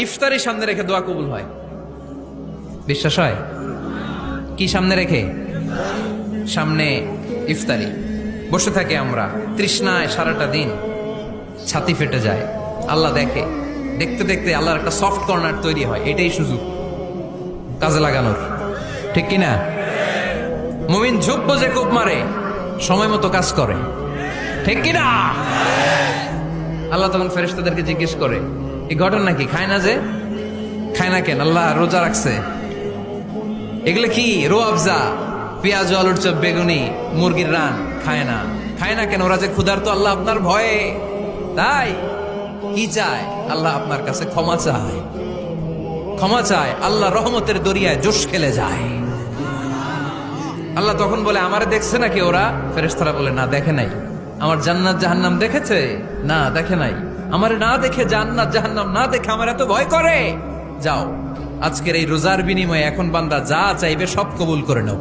ইফতারি সামনে রেখে দোয়া কবুল হয়। বিশ্বাস হয়? কি সামনে রেখে? সামনে ইফতারি। বসে থাকে আমরা তৃষ্ণায় সারাটা দিন, ছাতি ফেটে যায়। আল্লাহ দেখে, দেখতে দেখতে আল্লাহর একটা সফট কর্নার তৈরি হয়। এটাই সুযোগ কাজে লাগানোর, ঠিক কিনা? মুমিন ঝুঁকবো যে কূপ মারে, সময় মতো কাজ করে, ঠিক কিনা? আল্লাহ তখন ফেরেশতাদেরকে জিজ্ঞেস করে, এই ঘটনা কি? খায় না যে? খায় না কেন? আল্লাহ রোজা রাখছে। এগুলো কি? রো আফজা, পেঁয়াজ, আলুর চপ, বেগুনি, মুরগির রান খায় না। খায় না কেন? ওরা যে ক্ষুধার্ত, আল্লাহ আপনার ভয়ে। তাই কি চায়? আল্লাহ আপনার কাছে ক্ষমা চায়, ক্ষমা চায়। আল্লাহ রহমতের দরিয়ায় জোশ খেলে যায়। আল্লাহ তখন বলে, আমারে দেখছে নাকি ওরা? ফেরেশতারা বলে, না দেখে নাই। আমার জান্নাত জাহান্নাম দেখেছে? না দেখে নাই। আমারে না দেখে, জান্নাত জাহান্নাম না দেখে আমার এত ভয় করে? যাও, আজকের এই রোজার বিনিময়ে এখন বান্দা যা চাইবে সব কবুল করে নেব।